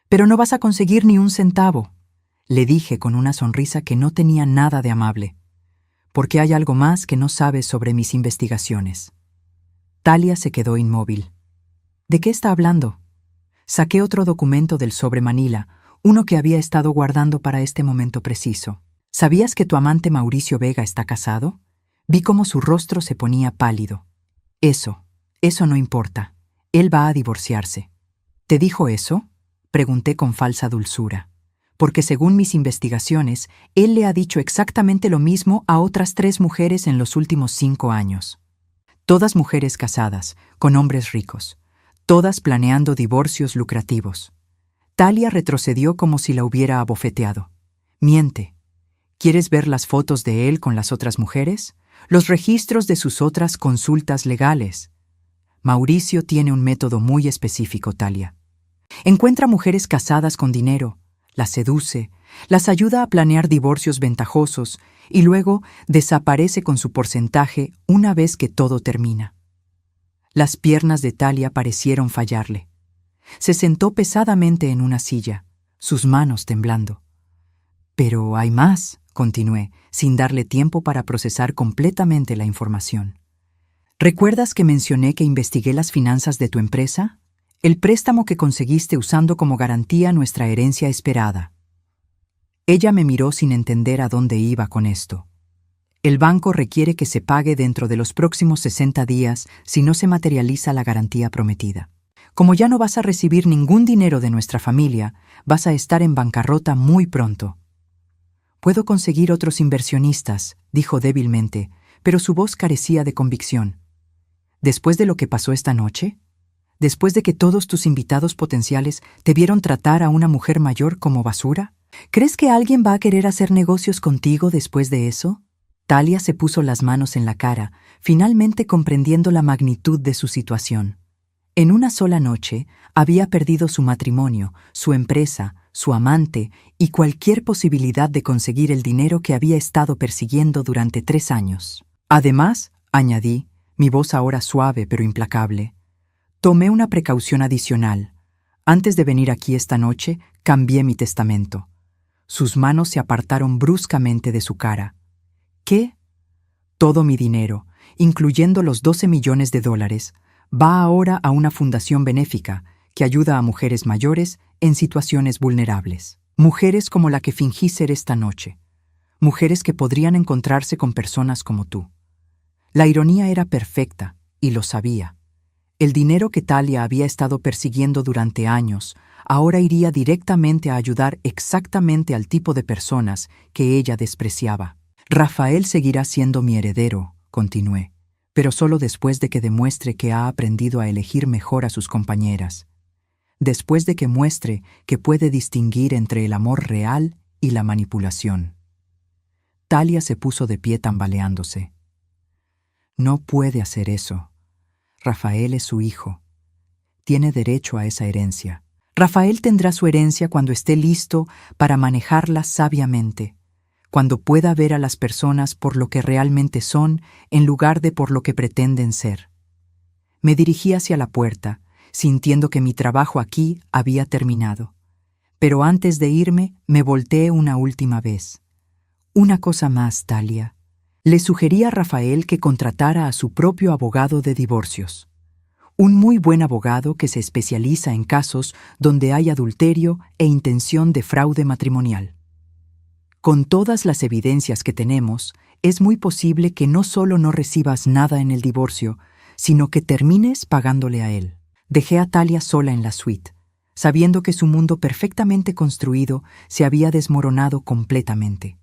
[SPEAKER 1] «Pero no vas a conseguir ni un centavo», le dije con una sonrisa que no tenía nada de amable. «Porque hay algo más que no sabes sobre mis investigaciones». Talia se quedó inmóvil. «¿De qué está hablando?» Saqué otro documento del sobre Manila, uno que había estado guardando para este momento preciso. «¿Sabías que tu amante Mauricio Vega está casado?» Vi cómo su rostro se ponía pálido. Eso no importa. Él va a divorciarse». «¿Te dijo eso?», pregunté con falsa dulzura. «Porque según mis investigaciones, él le ha dicho exactamente lo mismo a otras 3 mujeres en los últimos 5 años. Todas mujeres casadas, con hombres ricos. Todas planeando divorcios lucrativos». Talia retrocedió como si la hubiera abofeteado. «Miente. ¿Quieres ver las fotos de él con las otras mujeres? Los registros de sus otras consultas legales». Mauricio tiene un método muy específico, Talia. Encuentra mujeres casadas con dinero, las seduce, las ayuda a planear divorcios ventajosos y luego desaparece con su porcentaje una vez que todo termina. Las piernas de Talia parecieron fallarle. Se sentó pesadamente en una silla, sus manos temblando. «Pero hay más», continué, sin darle tiempo para procesar completamente la información. «¿Recuerdas que mencioné que investigué las finanzas de tu empresa? El préstamo que conseguiste usando como garantía nuestra herencia esperada». Ella me miró sin entender a dónde iba con esto. «El banco requiere que se pague dentro de los próximos 60 días si no se materializa la garantía prometida. Como ya no vas a recibir ningún dinero de nuestra familia, vas a estar en bancarrota muy pronto». «Puedo conseguir otros inversionistas», dijo débilmente, pero su voz carecía de convicción. «¿Después de lo que pasó esta noche? ¿Después de que todos tus invitados potenciales te vieron tratar a una mujer mayor como basura? ¿Crees que alguien va a querer hacer negocios contigo después de eso?» Talia se puso las manos en la cara, finalmente comprendiendo la magnitud de su situación. En una sola noche había perdido su matrimonio, su empresa, su amante y cualquier posibilidad de conseguir el dinero que había estado persiguiendo durante 3 años. «Además», añadí, mi voz ahora suave pero implacable, «tomé una precaución adicional. Antes de venir aquí esta noche, cambié mi testamento». Sus manos se apartaron bruscamente de su cara. «¿Qué?» «Todo mi dinero, incluyendo los $12 millones, va ahora a una fundación benéfica que ayuda a mujeres mayores en situaciones vulnerables. Mujeres como la que fingí ser esta noche. Mujeres que podrían encontrarse con personas como tú». La ironía era perfecta, y lo sabía. El dinero que Talia había estado persiguiendo durante años ahora iría directamente a ayudar exactamente al tipo de personas que ella despreciaba. «Rafael seguirá siendo mi heredero», continué, «pero solo después de que demuestre que ha aprendido a elegir mejor a sus compañeras. Después de que muestre que puede distinguir entre el amor real y la manipulación». Talia se puso de pie tambaleándose. «No puede hacer eso. Rafael es su hijo. Tiene derecho a esa herencia. Rafael tendrá su herencia cuando esté listo para manejarla sabiamente, cuando pueda ver a las personas por lo que realmente son en lugar de por lo que pretenden ser». Me dirigí hacia la puerta, sintiendo que mi trabajo aquí había terminado. Pero antes de irme, me volteé una última vez. «Una cosa más, Talia. Le sugerí a Rafael que contratara a su propio abogado de divorcios. Un muy buen abogado que se especializa en casos donde hay adulterio e intención de fraude matrimonial. Con todas las evidencias que tenemos, es muy posible que no solo no recibas nada en el divorcio, sino que termines pagándole a él». Dejé a Talia sola en la suite, sabiendo que su mundo perfectamente construido se había desmoronado completamente.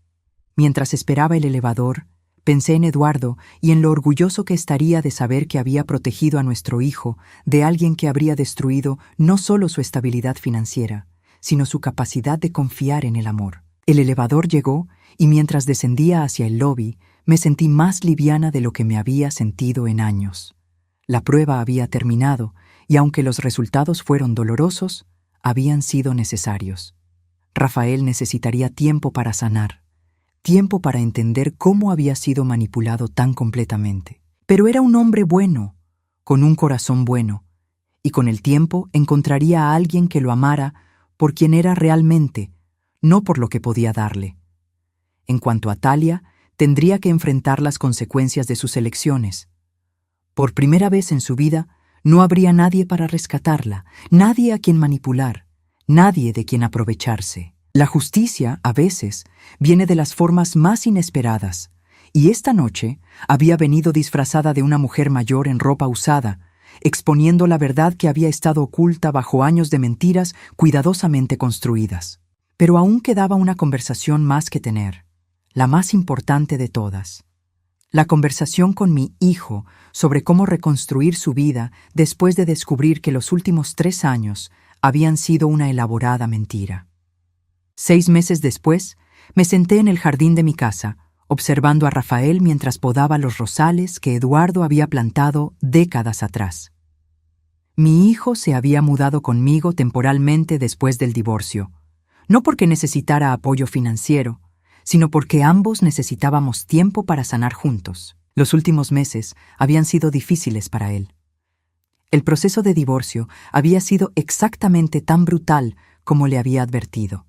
[SPEAKER 1] Mientras esperaba el elevador, pensé en Eduardo y en lo orgulloso que estaría de saber que había protegido a nuestro hijo de alguien que habría destruido no solo su estabilidad financiera, sino su capacidad de confiar en el amor. El elevador llegó y mientras descendía hacia el lobby, me sentí más liviana de lo que me había sentido en años. La prueba había terminado y aunque los resultados fueron dolorosos, habían sido necesarios. Rafael necesitaría tiempo para sanar, tiempo para entender cómo había sido manipulado tan completamente. Pero era un hombre bueno, con un corazón bueno, y con el tiempo encontraría a alguien que lo amara por quien era realmente, no por lo que podía darle. En cuanto a Talia, tendría que enfrentar las consecuencias de sus elecciones. Por primera vez en su vida, no habría nadie para rescatarla, nadie a quien manipular, nadie de quien aprovecharse. La justicia, a veces, viene de las formas más inesperadas, y esta noche había venido disfrazada de una mujer mayor en ropa usada, exponiendo la verdad que había estado oculta bajo años de mentiras cuidadosamente construidas. Pero aún quedaba una conversación más que tener, la más importante de todas. La conversación con mi hijo sobre cómo reconstruir su vida después de descubrir que los últimos 3 años habían sido una elaborada mentira. 6 meses después, me senté en el jardín de mi casa, observando a Rafael mientras podaba los rosales que Eduardo había plantado décadas atrás. Mi hijo se había mudado conmigo temporalmente después del divorcio, no porque necesitara apoyo financiero, sino porque ambos necesitábamos tiempo para sanar juntos. Los últimos meses habían sido difíciles para él. El proceso de divorcio había sido exactamente tan brutal como le había advertido.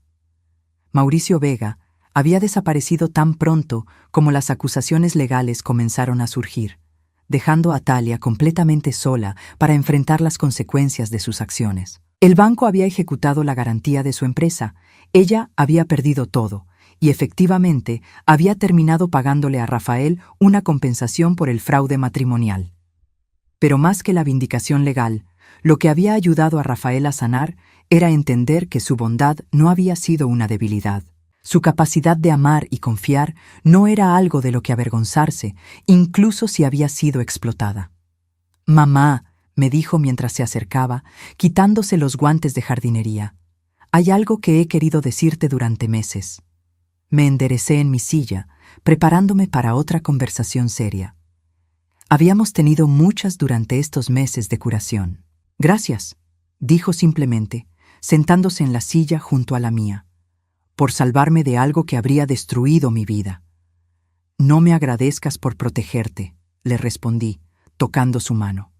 [SPEAKER 1] Mauricio Vega había desaparecido tan pronto como las acusaciones legales comenzaron a surgir, dejando a Talia completamente sola para enfrentar las consecuencias de sus acciones. El banco había ejecutado la garantía de su empresa, ella había perdido todo, y efectivamente había terminado pagándole a Rafael una compensación por el fraude matrimonial. Pero más que la vindicación legal, lo que había ayudado a Rafael a sanar era entender que su bondad no había sido una debilidad. Su capacidad de amar y confiar no era algo de lo que avergonzarse, incluso si había sido explotada. «Mamá», me dijo mientras se acercaba, quitándose los guantes de jardinería, «hay algo que he querido decirte durante meses». Me enderecé en mi silla, preparándome para otra conversación seria. Habíamos tenido muchas durante estos meses de curación. «Gracias», dijo simplemente, sentándose en la silla junto a la mía, «por salvarme de algo que habría destruido mi vida». «No me agradezcas por protegerte», le respondí, tocando su mano.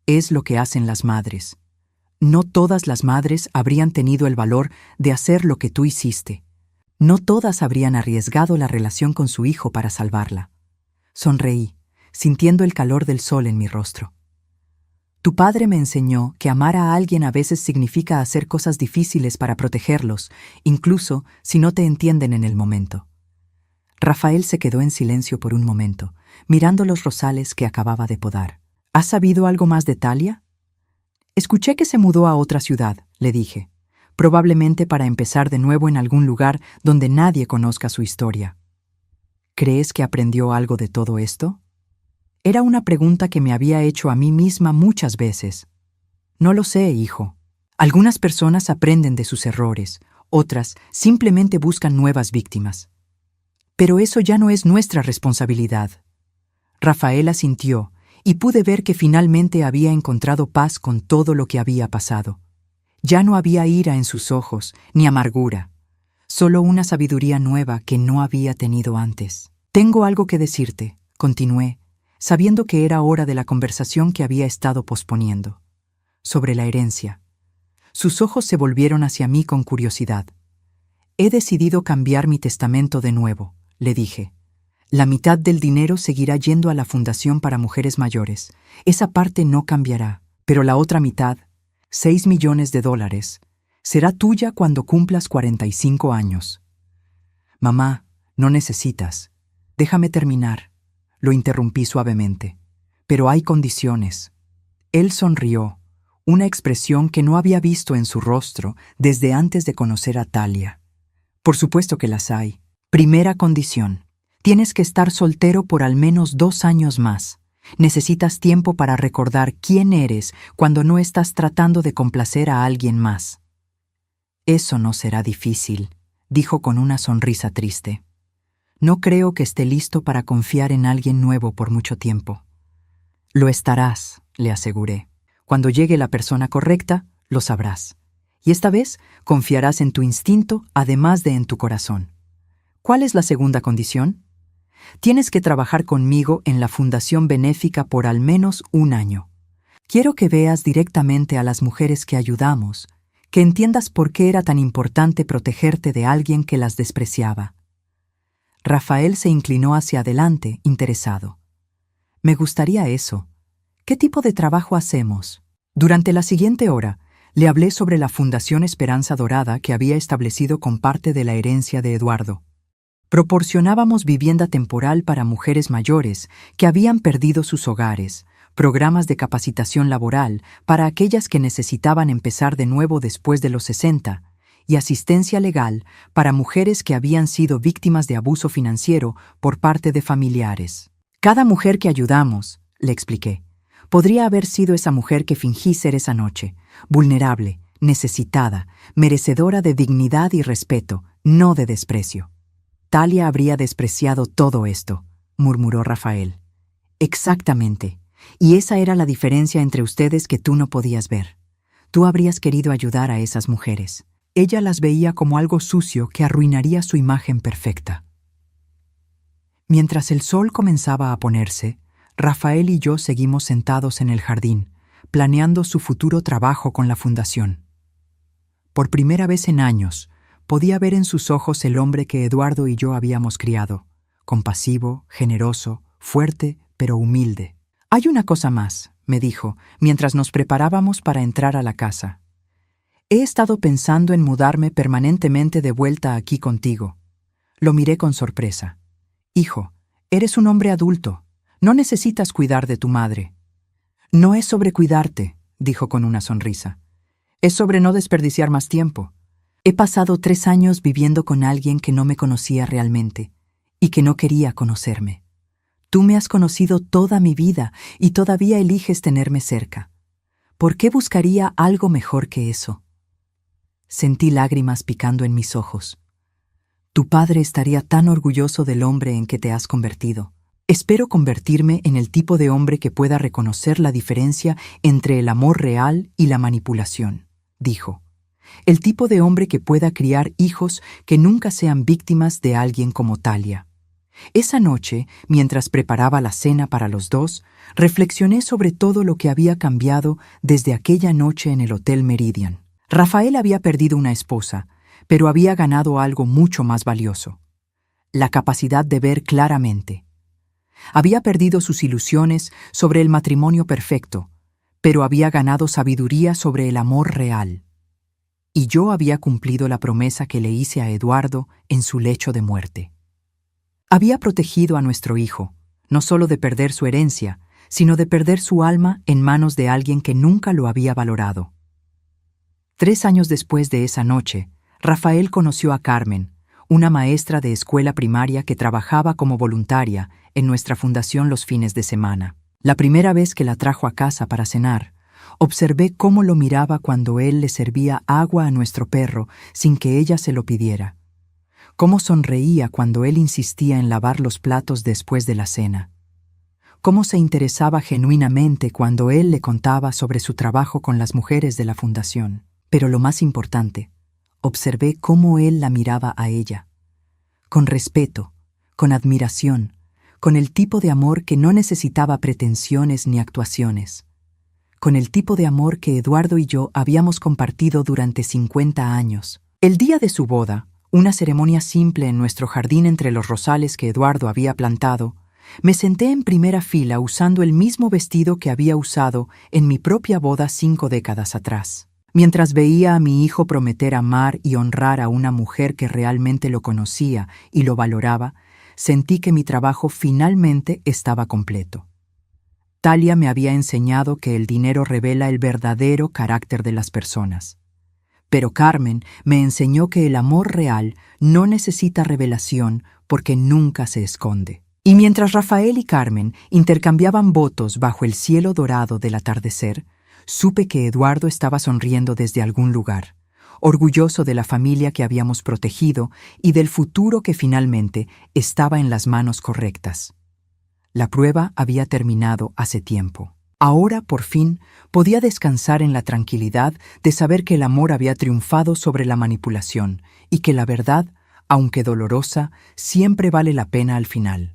[SPEAKER 1] «Es lo que hacen las madres. No todas las madres habrían tenido el valor de hacer lo que tú hiciste. No todas habrían arriesgado la relación con su hijo para salvarla». Sonreí, sintiendo el calor del sol en mi rostro. «Tu padre me enseñó que amar a alguien a veces significa hacer cosas difíciles para protegerlos, incluso si no te entienden en el momento». Rafael se quedó en silencio por un momento, mirando los rosales que acababa de podar. «¿Has sabido algo más de Talia?» «Escuché que se mudó a otra ciudad», le dije, «probablemente para empezar de nuevo en algún lugar donde nadie conozca su historia». «¿Crees que aprendió algo de todo esto?» Era una pregunta que me había hecho a mí misma muchas veces. «No lo sé, hijo. Algunas personas aprenden de sus errores, otras simplemente buscan nuevas víctimas. Pero eso ya no es nuestra responsabilidad». Rafael asintió, y pude ver que finalmente había encontrado paz con todo lo que había pasado. Ya no había ira en sus ojos, ni amargura, solo una sabiduría nueva que no había tenido antes. «Tengo algo que decirte», continué, sabiendo que era hora de la conversación que había estado posponiendo. «Sobre la herencia». Sus ojos se volvieron hacia mí con curiosidad. «He decidido cambiar mi testamento de nuevo», le dije. «La mitad del dinero seguirá yendo a la Fundación para Mujeres Mayores. Esa parte no cambiará, pero la otra mitad, $6 millones, será tuya cuando cumplas 45 años». «Mamá, no necesitas. Déjame terminar», lo interrumpí suavemente. «Pero hay condiciones». Él sonrió, una expresión que no había visto en su rostro desde antes de conocer a Talia. «Por supuesto que las hay. Primera condición. Tienes que estar soltero por al menos 2 años más. Necesitas tiempo para recordar quién eres cuando no estás tratando de complacer a alguien más». «Eso no será difícil», dijo con una sonrisa triste. «No creo que esté listo para confiar en alguien nuevo por mucho tiempo». «Lo estarás», le aseguré. «Cuando llegue la persona correcta, lo sabrás. Y esta vez confiarás en tu instinto además de en tu corazón. ¿Cuál es la segunda condición? Tienes que trabajar conmigo en la fundación benéfica por al menos 1 año. Quiero que veas directamente a las mujeres que ayudamos, que entiendas por qué era tan importante protegerte de alguien que las despreciaba. Rafael se inclinó hacia adelante, interesado. Me gustaría eso. ¿Qué tipo de trabajo hacemos? Durante la siguiente hora, le hablé sobre la Fundación Esperanza Dorada que había establecido con parte de la herencia de Eduardo. Proporcionábamos vivienda temporal para mujeres mayores que habían perdido sus hogares, programas de capacitación laboral para aquellas que necesitaban empezar de nuevo después de los 60, y asistencia legal para mujeres que habían sido víctimas de abuso financiero por parte de familiares. Cada mujer que ayudamos, le expliqué, podría haber sido esa mujer que fingí ser esa noche, vulnerable, necesitada, merecedora de dignidad y respeto, no de desprecio. Talia habría despreciado todo esto, murmuró Rafael. Exactamente. Y esa era la diferencia entre ustedes que tú no podías ver. Tú habrías querido ayudar a esas mujeres. Ella las veía como algo sucio que arruinaría su imagen perfecta. Mientras el sol comenzaba a ponerse, Rafael y yo seguimos sentados en el jardín, planeando su futuro trabajo con la fundación. Por primera vez en años, podía ver en sus ojos el hombre que Eduardo y yo habíamos criado, compasivo, generoso, fuerte, pero humilde. Hay una cosa más, me dijo, mientras nos preparábamos para entrar a la casa. He estado pensando en mudarme permanentemente de vuelta aquí contigo. Lo miré con sorpresa. Hijo, eres un hombre adulto. No necesitas cuidar de tu madre. No es sobre cuidarte, dijo con una sonrisa. Es sobre no desperdiciar más tiempo. He pasado 3 años viviendo con alguien que no me conocía realmente y que no quería conocerme. Tú me has conocido toda mi vida y todavía eliges tenerme cerca. ¿Por qué buscaría algo mejor que eso? Sentí lágrimas picando en mis ojos. Tu padre estaría tan orgulloso del hombre en que te has convertido. Espero convertirme en el tipo de hombre que pueda reconocer la diferencia entre el amor real y la manipulación, dijo. El tipo de hombre que pueda criar hijos que nunca sean víctimas de alguien como Talia. Esa noche, mientras preparaba la cena para los dos, reflexioné sobre todo lo que había cambiado desde aquella noche en el Hotel Meridian. Rafael había perdido una esposa, pero había ganado algo mucho más valioso: la capacidad de ver claramente. Había perdido sus ilusiones sobre el matrimonio perfecto, pero había ganado sabiduría sobre el amor real. Y yo había cumplido la promesa que le hice a Eduardo en su lecho de muerte. Había protegido a nuestro hijo, no solo de perder su herencia, sino de perder su alma en manos de alguien que nunca lo había valorado. 3 años después de esa noche, Rafael conoció a Carmen, una maestra de escuela primaria que trabajaba como voluntaria en nuestra fundación los fines de semana. La primera vez que la trajo a casa para cenar, observé cómo lo miraba cuando él le servía agua a nuestro perro sin que ella se lo pidiera. Cómo sonreía cuando él insistía en lavar los platos después de la cena. Cómo se interesaba genuinamente cuando él le contaba sobre su trabajo con las mujeres de la fundación. Pero lo más importante, observé cómo él la miraba a ella. Con respeto, con admiración, con el tipo de amor que no necesitaba pretensiones ni actuaciones. Con el tipo de amor que Eduardo y yo habíamos compartido durante 50 años. El día de su boda, una ceremonia simple en nuestro jardín entre los rosales que Eduardo había plantado, me senté en primera fila usando el mismo vestido que había usado en mi propia boda 5 décadas atrás. Mientras veía a mi hijo prometer amar y honrar a una mujer que realmente lo conocía y lo valoraba, sentí que mi trabajo finalmente estaba completo. Talia me había enseñado que el dinero revela el verdadero carácter de las personas. Pero Carmen me enseñó que el amor real no necesita revelación porque nunca se esconde. Y mientras Rafael y Carmen intercambiaban votos bajo el cielo dorado del atardecer, supe que Eduardo estaba sonriendo desde algún lugar, orgulloso de la familia que habíamos protegido y del futuro que finalmente estaba en las manos correctas. La prueba había terminado hace tiempo. Ahora, por fin, podía descansar en la tranquilidad de saber que el amor había triunfado sobre la manipulación y que la verdad, aunque dolorosa, siempre vale la pena al final.